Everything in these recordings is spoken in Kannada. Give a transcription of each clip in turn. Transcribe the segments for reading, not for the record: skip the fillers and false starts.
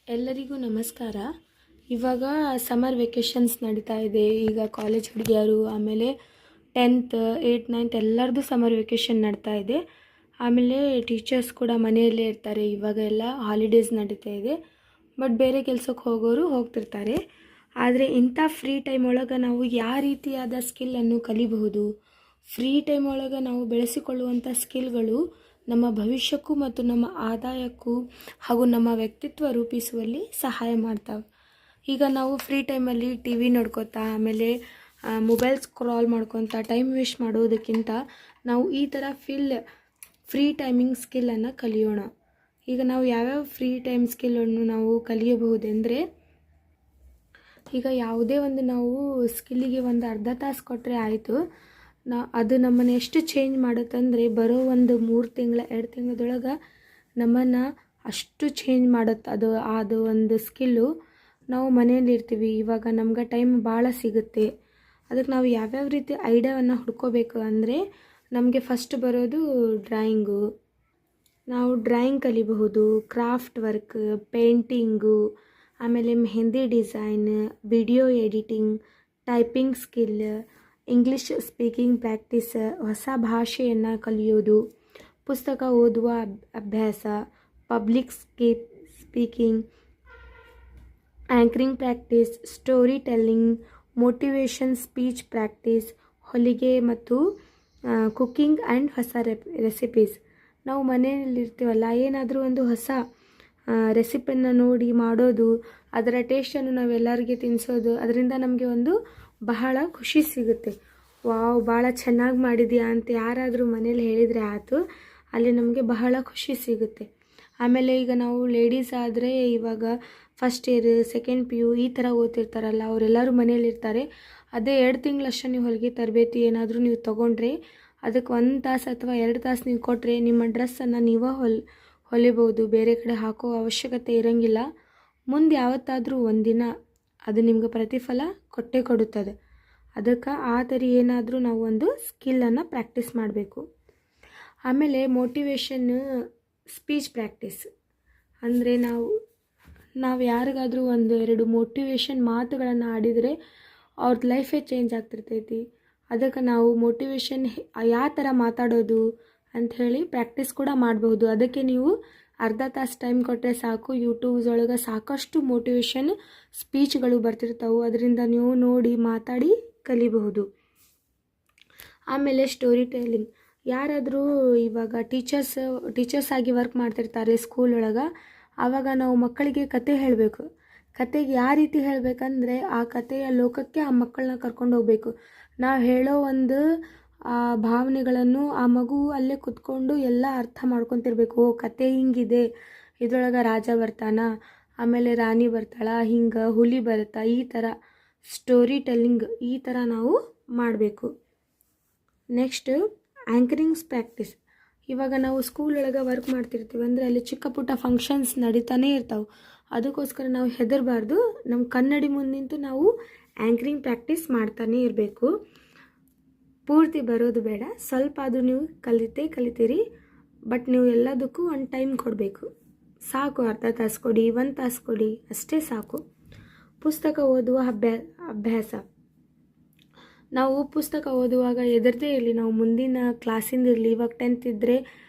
ಎಲ್ಲರಿಗೂ ನಮಸ್ಕಾರ. ಇವಾಗ ಸಮರ್ ವೆಕೇಷನ್ಸ್ ನಡೀತಾ ಇದೆ. ಈಗ ಕಾಲೇಜ್ ಹುಡುಗಿಯರು, ಆಮೇಲೆ 10th 8th 9th ಎಲ್ಲರದು ಸಮರ್ ವೆಕೇಷನ್ ನಡ್ತಾ ಇದೆ. ಆಮೇಲೆ ಟೀಚರ್ಸ್ ಕೂಡ ಮನೆಯಲ್ಲೇ ಇರ್ತಾರೆ. ಇವಾಗ ಎಲ್ಲ ಹಾಲಿಡೇಸ್ ನಡೀತಾ ಇದೆ. ಬಟ್ ಬೇರೆ ಕೆಲಸಕ್ಕೆ ಹೋಗೋರು ಹೋಗ್ತಿರ್ತಾರೆ. ಆದರೆ ಇಂಥ ಫ್ರೀ ಟೈಮ್ ಒಳಗೆ ನಾವು ಯಾವ ರೀತಿಯಾದ ಸ್ಕಿಲ್ಲನ್ನು ಕಲಿಬಹುದು, ಫ್ರೀ ಟೈಮ್ ಒಳಗೆ ನಾವು ಬೆಳೆಸಿಕೊಳ್ಳುವಂಥ ಸ್ಕಿಲ್ಗಳು ನಮ್ಮ ಭವಿಷ್ಯಕ್ಕೂ ಮತ್ತು ನಮ್ಮ ಆದಾಯಕ್ಕೂ ಹಾಗೂ ನಮ್ಮ ವ್ಯಕ್ತಿತ್ವ ರೂಪಿಸುವಲ್ಲಿ ಸಹಾಯ ಮಾಡ್ತಾವೆ. ಈಗ ನಾವು ಫ್ರೀ ಟೈಮಲ್ಲಿ ಟಿ ವಿ ನೋಡ್ಕೋತಾ, ಆಮೇಲೆ ಮೊಬೈಲ್ ಸ್ಕ್ರಾಲ್ ಮಾಡ್ಕೊತ ಟೈಮ್ ವೇಸ್ಟ್ ಮಾಡೋದಕ್ಕಿಂತ ನಾವು ಈ ಥರ ಫ್ರೀ ಟೈಮಿಂಗ್ ಸ್ಕಿಲ್ಲನ್ನು ಕಲಿಯೋಣ. ಈಗ ನಾವು ಯಾವ್ಯಾವ ಫ್ರೀ ಟೈಮ್ ಸ್ಕಿಲ್ಲನ್ನು ನಾವು ಕಲಿಯಬಹುದೆಂದರೆ, ಈಗ ಯಾವುದೇ ಒಂದು ನಾವು ಸ್ಕಿಲ್ಲಿಗೆ ಒಂದು ಅರ್ಧ ತಾಸು ಕೊಟ್ಟರೆ ಆಯಿತು. ಅದು ನಮ್ಮನ್ನು ಎಷ್ಟು ಚೇಂಜ್ ಮಾಡುತ್ತಂದರೆ, ಬರೋ ಒಂದು 3 ತಿಂಗಳ 2 ತಿಂಗಳದೊಳಗೆ ನಮ್ಮನ್ನು ಅಷ್ಟು ಚೇಂಜ್ ಮಾಡುತ್ತೆ. ಅದು ಒಂದು ಸ್ಕಿಲ್ಲು. ನಾವು ಮನೆಯಲ್ಲಿ ಇರ್ತೀವಿ, ಇವಾಗ ನಮ್ಗೆ ಟೈಮ್ ಭಾಳ ಸಿಗುತ್ತೆ. ಅದಕ್ಕೆ ನಾವು ಯಾವ್ಯಾವ ರೀತಿ ಐಡಿಯಾವನ್ನು ಹುಡ್ಕೋಬೇಕು ಅಂದರೆ, ನಮಗೆ ಫಸ್ಟ್ ಬರೋದು ಡ್ರಾಯಿಂಗು. ನಾವು ಡ್ರಾಯಿಂಗ್ ಕಲಿಬಹುದು, ಕ್ರಾಫ್ಟ್ ವರ್ಕ್, ಪೇಂಟಿಂಗು, ಆಮೇಲೆ mehndi design, video editing, typing skill, English speaking practice, ಹೊಸ ಭಾಷೆಯನ್ನು ಕಲಿಯೋದು, ಪುಸ್ತಕ ಓದುವ ಅಭ್ಯಾಸ, public speaking, anchoring practice, story telling, motivation speech practice, ಹೊಲಿಗೆ ಮತ್ತು ಕುಕ್ಕಿಂಗ್ ಆ್ಯಂಡ್ ಹೊಸ ರೆಸಿಪೀಸ್. ನಾವು ಮನೆಯಲ್ಲಿರ್ತೀವಲ್ಲ, ಏನಾದರೂ ಒಂದು ಹೊಸ ರೆಸಿಪಿಯನ್ನು ನೋಡಿ ಮಾಡೋದು, ಅದರ ಟೇಸ್ಟನ್ನು ನಾವೆಲ್ಲರಿಗೆ ತಿನ್ನಿಸೋದು, ಅದರಿಂದ ನಮಗೆ ಒಂದು ಬಹಳ ಖುಷಿ ಸಿಗುತ್ತೆ. ವಾವ್, ಭಾಳ ಚೆನ್ನಾಗಿ ಮಾಡಿದ್ಯಾ ಅಂತ ಯಾರಾದರೂ ಮನೇಲಿ ಹೇಳಿದರೆ ಆಯಿತು, ಅಲ್ಲಿ ನಮಗೆ ಬಹಳ ಖುಷಿ ಸಿಗುತ್ತೆ. ಆಮೇಲೆ ಈಗ ನಾವು ಲೇಡೀಸ್ ಆದರೆ, ಇವಾಗ ಫಸ್ಟ್ ಇಯರ್ ಸೆಕೆಂಡ್ PU ಈ ಥರ ಓದ್ತಿರ್ತಾರಲ್ಲ, ಅವರೆಲ್ಲರೂ ಮನೇಲಿರ್ತಾರೆ. ಅದೇ 2 ತಿಂಗಳಷ್ಟು ನೀವು ಹೊಲಿಗೆ ತರಬೇತಿ ಏನಾದರೂ ನೀವು ತೊಗೊಂಡ್ರೆ, ಅದಕ್ಕೆ 1 ತಾಸು ಅಥವಾ 2 ತಾಸು ನೀವು ಕೊಟ್ಟರೆ ನಿಮ್ಮ ಡ್ರೆಸ್ಸನ್ನು ನೀವೇ ಹೊಲಿಬೋದು. ಬೇರೆ ಕಡೆ ಹಾಕೋ ಅವಶ್ಯಕತೆ ಇರೋಂಗಿಲ್ಲ. ಮುಂದೆ ಯಾವತ್ತಾದರೂ ಒಂದಿನ ಅದು ನಿಮ್ಗೆ ಪ್ರತಿಫಲ ಕೊಟ್ಟೇ ಕೊಡುತ್ತದೆ. ಅದಕ್ಕೆ ಆ ಥರ ಏನಾದರೂ ನಾವು ಒಂದು ಸ್ಕಿಲ್ಲನ್ನು ಪ್ರಾಕ್ಟೀಸ್ ಮಾಡಬೇಕು. ಆಮೇಲೆ ಮೋಟಿವೇಶನ್ ಸ್ಪೀಚ್ ಪ್ರಾಕ್ಟೀಸ್ ಅಂದರೆ, ನಾವು ಯಾರಿಗಾದರೂ 1-2 ಮೋಟಿವೇಶನ್ ಮಾತುಗಳನ್ನು ಆಡಿದರೆ ಅವ್ರದ್ದು ಲೈಫೇ ಚೇಂಜ್ ಆಗ್ತಿರ್ತೈತಿ. ಅದಕ್ಕೆ ನಾವು ಮೋಟಿವೇಶನ್ ಯಾವ ಥರ ಮಾತಾಡೋದು ಅಂಥೇಳಿ ಪ್ರಾಕ್ಟೀಸ್ ಕೂಡ ಮಾಡಬಹುದು. ಅದಕ್ಕೆ ನೀವು ಅರ್ಧ ತಾಸು ಟೈಮ್ ಕೊಟ್ಟರೆ ಸಾಕು. ಯೂಟ್ಯೂಬ್ಸ್ ಒಳಗೆ ಸಾಕಷ್ಟು ಮೋಟಿವೇಶನ್ ಸ್ಪೀಚ್ಗಳು ಬರ್ತಿರ್ತಾವೆ. ಅದರಿಂದ ನೀವು ನೋಡಿ ಮಾತಾಡಿ ಕಲಿಬಹುದು. ಆಮೇಲೆ ಸ್ಟೋರಿ ಟೆಲ್ಲಿಂಗ್. ಯಾರಾದರೂ ಇವಾಗ ಟೀಚರ್ಸ್ ಆಗಿ ವರ್ಕ್ ಮಾಡ್ತಿರ್ತಾರೆ ಸ್ಕೂಲ್ ಒಳಗೆ, ಆವಾಗ ನಾವು ಮಕ್ಕಳಿಗೆ ಕತೆ ಹೇಳಬೇಕು. ಕತೆಗೆ ಯಾವ ರೀತಿ ಹೇಳಬೇಕಂದ್ರೆ, ಆ ಕತೆಯ ಲೋಕಕ್ಕೆ ಆ ಮಕ್ಕಳನ್ನ ಕರ್ಕೊಂಡು ಹೋಗಬೇಕು. ನಾವು ಹೇಳೋ ಒಂದು ಭಾವನೆಗಳನ್ನು ಆ ಮಗು ಅಲ್ಲೇ ಕುತ್ಕೊಂಡು ಎಲ್ಲ ಅರ್ಥ ಮಾಡ್ಕೊತಿರ್ಬೇಕು. ಓ, ಕತೆ ಹಿಂಗಿದೆ, ಇದರೊಳಗೆ ರಾಜ ಬರ್ತಾನ, ಆಮೇಲೆ ರಾಣಿ ಬರ್ತಾಳ, ಹಿಂಗೆ ಹುಲಿ ಬರುತ್ತಾ, ಈ ಥರ ಸ್ಟೋರಿ ಟೆಲ್ಲಿಂಗ್ ಈ ಥರ ನಾವು ಮಾಡಬೇಕು. Next anchorings practice. ಇವಾಗ ನಾವು ಸ್ಕೂಲ್ ಒಳಗೆ ವರ್ಕ್ ಮಾಡ್ತಿರ್ತೀವಿ ಅಂದರೆ, ಅಲ್ಲಿ ಚಿಕ್ಕ ಪುಟ್ಟ ಫಂಕ್ಷನ್ಸ್ ನಡೀತಾನೆ ಇರ್ತಾವೆ. ಅದಕ್ಕೋಸ್ಕರ ನಾವು ಹೆದರಬಾರ್ದು. ನಮ್ಮ ಕನ್ನಡಿ ಮುಂದೆ ನಿಂತು ನಾವು ಆ್ಯಂಕರಿಂಗ್ ಪ್ರಾಕ್ಟೀಸ್ ಮಾಡ್ತಾನೆ ಇರಬೇಕು. ಪೂರ್ತಿ ಬರೋದು ಬೇಡ, ಸ್ವಲ್ಪ ಅದು ನೀವು ಕಲಿತೀರಿ. ಬಟ್ ನೀವು ಎಲ್ಲದಕ್ಕೂ ಒಂದು ಟೈಮ್ ಕೊಡಬೇಕು. ಸಾಕು, ಅರ್ಧ ತಾಸು ಕೊಡಿ, 1 ತಾಸು ಕೊಡಿ, ಅಷ್ಟೇ ಸಾಕು. ಪುಸ್ತಕ ಓದುವ ಅಭ್ಯಾಸ. ನಾವು ಪುಸ್ತಕ ಓದುವಾಗ ಎದುರದೇ ಇರಲಿ, ನಾವು ಮುಂದಿನ ಕ್ಲಾಸಿಂದ ಇರಲಿ. ಇವಾಗ 10th ಇದ್ದರೆ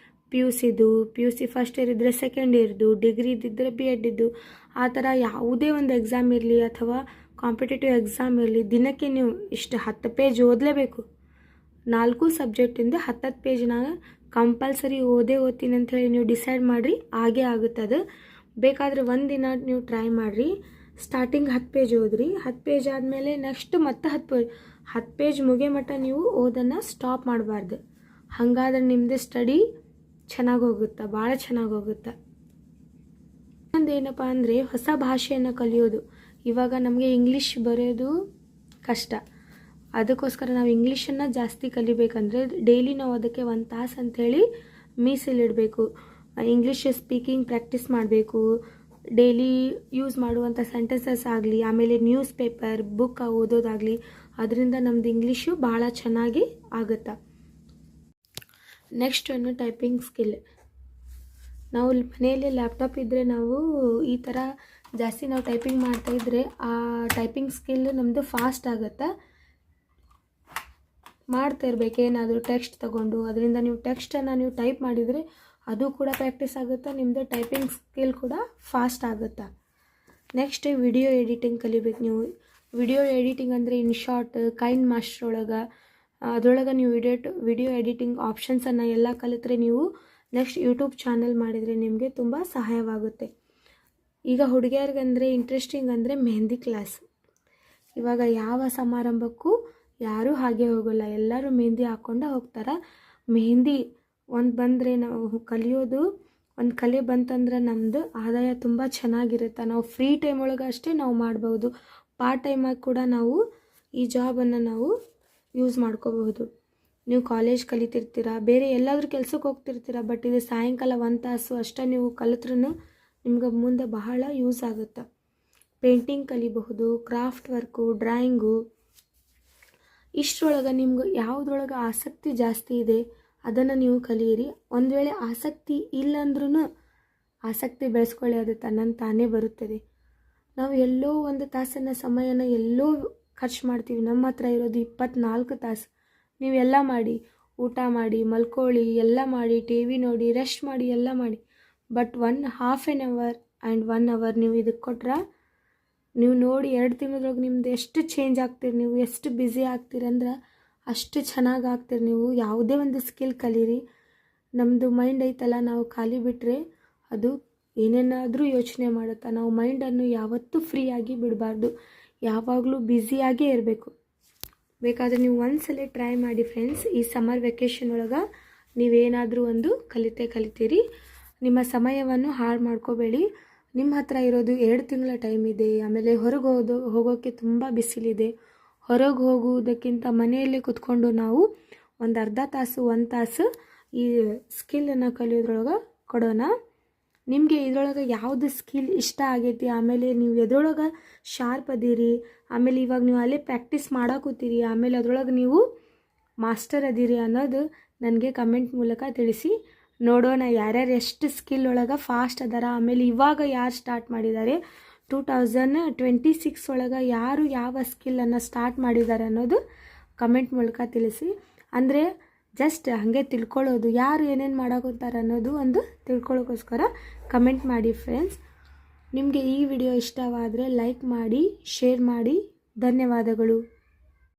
PUC ಫಸ್ಟ್ ಇಯರ್ ಇದ್ದರೆ ಸೆಕೆಂಡ್ ಇಯರ್ದು, ಡಿಗ್ರಿ ಇದ್ದಿದ್ದರೆ B.Ed ಇದ್ದು, ಆ ಥರ ಯಾವುದೇ ಒಂದು ಎಕ್ಸಾಮ್ ಇರಲಿ ಅಥವಾ ಕಾಂಪಿಟೇಟಿವ್ ಎಕ್ಸಾಮ್ ಇರಲಿ, ದಿನಕ್ಕೆ ನೀವು ಇಷ್ಟು 10 ಪೇಜ್ ಓದಲೇಬೇಕು. 4 ಸಬ್ಜೆಕ್ಟಿಂದ 10 ಪೇಜ್ನಾಗ ಕಂಪಲ್ಸರಿ ಓದ್ತೀನಿ ಅಂಥೇಳಿ ನೀವು ಡಿಸೈಡ್ ಮಾಡಿರಿ, ಆಗೇ ಆಗುತ್ತದೆ. ಬೇಕಾದರೆ ಒಂದಿನ ನೀವು ಟ್ರೈ ಮಾಡಿರಿ. ಸ್ಟಾರ್ಟಿಂಗ್ 10 ಪೇಜ್ ಓದ್ರಿ, 10 ಪೇಜ್ ಆದಮೇಲೆ ನೆಕ್ಸ್ಟ್ ಮತ್ತೆ 10 ಪೇಜ್ ಮುಗಿಯೋ ಮಟ್ಟ ನೀವು ಓದನ್ನು ಸ್ಟಾಪ್ ಮಾಡಬಾರ್ದು. ಹಾಗಾದ್ರೆ ನಿಮ್ಮದು ಸ್ಟಡಿ ಚೆನ್ನಾಗಿ ಹೋಗುತ್ತೆ, ಭಾಳ ಚೆನ್ನಾಗಿ ಹೋಗುತ್ತೆ. ಇನ್ನೊಂದೇನಪ್ಪ ಅಂದರೆ, ಹೊಸ ಭಾಷೆಯನ್ನು ಕಲಿಯೋದು. ಇವಾಗ ನಮಗೆ ಇಂಗ್ಲೀಷ್ ಬರೆಯೋದು ಕಷ್ಟ. ಅದಕ್ಕೋಸ್ಕರ ನಾವು ಇಂಗ್ಲೀಷನ್ನು ಜಾಸ್ತಿ ಕಲಿಬೇಕಂದ್ರೆ ಡೈಲಿ ನಾವು ಅದಕ್ಕೆ 1 ತಾಸು ಅಂಥೇಳಿ ಮೀಸಲಿಡಬೇಕು. ಇಂಗ್ಲೀಷ್ ಸ್ಪೀಕಿಂಗ್ ಪ್ರಾಕ್ಟೀಸ್ ಮಾಡಬೇಕು. ಡೈಲಿ ಯೂಸ್ ಮಾಡುವಂಥ ಸೆಂಟೆನ್ಸಸ್ ಆಗಲಿ, ಆಮೇಲೆ ನ್ಯೂಸ್ ಪೇಪರ್ ಬುಕ್ ಓದೋದಾಗಲಿ, ಅದರಿಂದ ನಮ್ಮದು ಇಂಗ್ಲೀಷು ಭಾಳ ಚೆನ್ನಾಗಿ ಆಗುತ್ತೆ. ನೆಕ್ಸ್ಟ್ ಒಂದು ಟೈಪಿಂಗ್ ಸ್ಕಿಲ್. ನಾವು ಮನೆಯಲ್ಲಿ ಲ್ಯಾಪ್ಟಾಪ್ ಇದ್ದರೆ ನಾವು ಈ ಥರ ಜಾಸ್ತಿ ನಾವು ಟೈಪಿಂಗ್ ಮಾಡ್ತಾಯಿದ್ರೆ ಆ ಟೈಪಿಂಗ್ ಸ್ಕಿಲ್ ನಮ್ಮದು ಫಾಸ್ಟ್ ಆಗುತ್ತೆ. ಮಾಡ್ತಾ ಇರಬೇಕು ಏನಾದರೂ ಟೆಕ್ಸ್ಟ್ ತಗೊಂಡು, ಅದರಿಂದ ನೀವು ಟೆಕ್ಸ್ಟನ್ನು ನೀವು ಟೈಪ್ ಮಾಡಿದರೆ ಅದು ಕೂಡ ಪ್ರಾಕ್ಟೀಸ್ ಆಗುತ್ತೆ, ನಿಮ್ಮದು ಟೈಪಿಂಗ್ ಸ್ಕಿಲ್ ಕೂಡ ಫಾಸ್ಟ್ ಆಗುತ್ತೆ. ನೆಕ್ಸ್ಟ್ ವಿಡಿಯೋ ಎಡಿಟಿಂಗ್ ಕಲಿಬೇಕು ನೀವು. ವಿಡಿಯೋ ಎಡಿಟಿಂಗ್ ಅಂದರೆ ಇನ್ಶಾರ್ಟ್, ಕೈನ್ ಮಾಸ್ಟರ್ ಒಳಗೆ ಅದರೊಳಗೆ ನೀವು ವಿಡಿಯೋ ಎಡಿಟಿಂಗ್ ಆಪ್ಷನ್ಸನ್ನು ಎಲ್ಲ ಕಲಿತ್ರೆ ನೀವು ನೆಕ್ಸ್ಟ್ ಯೂಟ್ಯೂಬ್ ಚಾನಲ್ ಮಾಡಿದರೆ ನಿಮಗೆ ತುಂಬ ಸಹಾಯವಾಗುತ್ತೆ. ಈಗ ಹುಡುಗಿಯರಿಗಂದರೆ ಇಂಟ್ರೆಸ್ಟಿಂಗ್ ಅಂದರೆ ಮೆಹಂದಿ ಕ್ಲಾಸ್. ಇವಾಗ ಯಾವ ಸಮಾರಂಭಕ್ಕೂ ಯಾರೂ ಹಾಗೆ ಹೋಗೋಲ್ಲ, ಎಲ್ಲರೂ ಮೆಹಂದಿ ಹಾಕ್ಕೊಂಡು ಹೋಗ್ತಾರೆ. ಮೆಹಂದಿ ಒಂದು ಬಂದರೆ ನಾವು ಕಲಿಯೋದು ಒಂದು ಕಲೆ ಬಂತಂದ್ರೆ ನಮ್ಮದು ಆದಾಯ ತುಂಬ ಚೆನ್ನಾಗಿರುತ್ತೆ. ನಾವು ಫ್ರೀ ಟೈಮ್ ಒಳಗೆ ಅಷ್ಟೇ ನಾವು ಮಾಡ್ಬೋದು, ಪಾರ್ಟ್ ಟೈಮಾಗಿ ಕೂಡ ನಾವು ಈ ಜಾಬನ್ನು ನಾವು ಯೂಸ್ ಮಾಡ್ಕೋಬಹುದು. ನೀವು ಕಾಲೇಜ್ ಕಲಿತಿರ್ತೀರ, ಬೇರೆ ಎಲ್ಲಾದರೂ ಕೆಲಸಕ್ಕೆ ಹೋಗ್ತಿರ್ತೀರ, ಬಟ್ ಇದು ಸಾಯಂಕಾಲ 1 ತಾಸು ಅಷ್ಟೇ ನೀವು ಕಲಿತ್ರೂ ನಿಮ್ಗೆ ಮುಂದೆ ಬಹಳ ಯೂಸ್ ಆಗುತ್ತೆ. ಪೇಂಟಿಂಗ್ ಕಲಿಬಹುದು, ಕ್ರಾಫ್ಟ್ ವರ್ಕು, ಡ್ರಾಯಿಂಗು. ಇಷ್ಟರೊಳಗೆ ನಿಮ್ಗೆ ಯಾವುದ್ರೊಳಗೆ ಆಸಕ್ತಿ ಜಾಸ್ತಿ ಇದೆ ಅದನ್ನು ನೀವು ಕಲಿಯಿರಿ. ಒಂದು ವೇಳೆ ಆಸಕ್ತಿ ಇಲ್ಲ ಅಂದ್ರೂ ಆಸಕ್ತಿ ಬೆಳೆಸ್ಕೊಳ್ಳಿ, ಅದು ತಾನೇ ಬರುತ್ತದೆ. ನಾವು ಎಲ್ಲೋ ಒಂದು ತಾಸನ್ನು ಸಮಯನ ಎಲ್ಲೋ ಖರ್ಚು ಮಾಡ್ತೀವಿ. ನಮ್ಮ ಹತ್ರ ಇರೋದು 24 ತಾಸು. ನೀವೆಲ್ಲ ಮಾಡಿ, ಊಟ ಮಾಡಿ, ಮಲ್ಕೊಳ್ಳಿ, ಎಲ್ಲ ಮಾಡಿ, ಟಿ ವಿ ನೋಡಿ, ರೆಸ್ಟ್ ಮಾಡಿ, ಎಲ್ಲ ಮಾಡಿ, but half an hour and 1 hour ನೀವು ಇದಕ್ಕೆ ಕೊಟ್ರೆ ನೀವು ನೋಡಿ 2 ತಿಂಗಳೊಳಗೆ ನಿಮ್ದು ಎಷ್ಟು ಚೇಂಜ್ ಆಗ್ತೀರಿ, ನೀವು ಎಷ್ಟು ಬ್ಯುಸಿ ಆಗ್ತೀರಿ ಅಂದ್ರೆ ಅಷ್ಟು ಚೆನ್ನಾಗಿ ಆಗ್ತೀರಿ. ನೀವು ಯಾವುದೇ ಒಂದು ಸ್ಕಿಲ್ ಕಲೀರಿ. ನಮ್ಮದು ಮೈಂಡ್ ಐತಲ್ಲ, ನಾವು ಖಾಲಿ ಬಿಟ್ಟರೆ ಅದು ಏನೇನಾದರೂ ಯೋಚನೆ ಮಾಡುತ್ತಾ. ನಾವು ಮೈಂಡನ್ನು ಯಾವತ್ತೂ ಫ್ರೀಯಾಗಿ ಬಿಡಬಾರ್ದು, ಯಾವಾಗಲೂ ಬ್ಯುಸಿಯಾಗೇ ಇರಬೇಕು. ಬೇಕಾದರೆ ನೀವು ಒಂದ್ಸಲ ಟ್ರೈ ಮಾಡಿ ಫ್ರೆಂಡ್ಸ್. ಈ ಸಮ್ಮರ್ ವೆಕೇಷನ್ ಒಳಗೆ ನೀವೇನಾದರೂ ಒಂದು ಕಲಿತೀರಿ. ನಿಮ್ಮ ಸಮಯವನ್ನು ಹಾಳು ಮಾಡ್ಕೋಬೇಡಿ. ನಿಮ್ಮ ಹತ್ರ ಇರೋದು 2 ತಿಂಗಳ ಟೈಮ್ ಇದೆ. ಆಮೇಲೆ ಹೊರಗೆ ಹೋಗೋಕ್ಕೆ ತುಂಬ ಬಿಸಿಲಿದೆ. ಹೊರಗೆ ಹೋಗುವುದಕ್ಕಿಂತ ಮನೆಯಲ್ಲೇ ಕೂತ್ಕೊಂಡು ನಾವು ಒಂದು ಅರ್ಧ ತಾಸು 1 ತಾಸು ಈ ಸ್ಕಿಲ್ಲನ್ನು ಕಲಿಯೋದ್ರೊಳಗೆ ಕೊಡೋಣ. ನಿಮಗೆ ಇದರೊಳಗೆ ಯಾವುದು ಸ್ಕಿಲ್ ಇಷ್ಟ ಆಗೈತಿ, ಆಮೇಲೆ ನೀವು ಎದ್ರೊಳಗೆ ಶಾರ್ಪ್ ಅದೀರಿ, ಆಮೇಲೆ ಇವಾಗ ನೀವು ಅಲ್ಲೇ ಪ್ರಾಕ್ಟೀಸ್ ಮಾಡಾಕೂತೀರಿ, ಆಮೇಲೆ ಅದರೊಳಗೆ ನೀವು ಮಾಸ್ಟರ್ ಅದೀರಿ ಅನ್ನೋದು ನನಗೆ ಕಮೆಂಟ್ ಮೂಲಕ ತಿಳಿಸಿ. ನೋಡೋಣ ಯಾರ್ಯಾರು ಎಷ್ಟು ಸ್ಕಿಲ್ ಒಳಗೆ ಫಾಸ್ಟ್ ಅದಾರ. ಆಮೇಲೆ ಇವಾಗ ಯಾರು ಸ್ಟಾರ್ಟ್ ಮಾಡಿದ್ದಾರೆ 2026 ಒಳಗೆ ಯಾರು ಯಾವ ಸ್ಕಿಲ್ಲನ್ನು ಸ್ಟಾರ್ಟ್ ಮಾಡಿದ್ದಾರೆ ಅನ್ನೋದು ಕಮೆಂಟ್ ಮೂಲಕ ತಿಳಿಸಿ. ಅಂದರೆ ಜಸ್ಟ್ ಹಾಗೆ ತಿಳ್ಕೊಳ್ಳೋದು, ಯಾರು ಏನೇನು ಮಾಡೋಕುತ್ತಾರೆ ಅನ್ನೋದು ಒಂದು ತಿಳ್ಕೊಳ್ಳೋಕ್ಕೋಸ್ಕರ ಕಮೆಂಟ್ ಮಾಡಿ ಫ್ರೆಂಡ್ಸ್. ನಿಮಗೆ ಈ ವಿಡಿಯೋ ಇಷ್ಟವಾದರೆ ಲೈಕ್ ಮಾಡಿ, ಶೇರ್ ಮಾಡಿ. ಧನ್ಯವಾದಗಳು.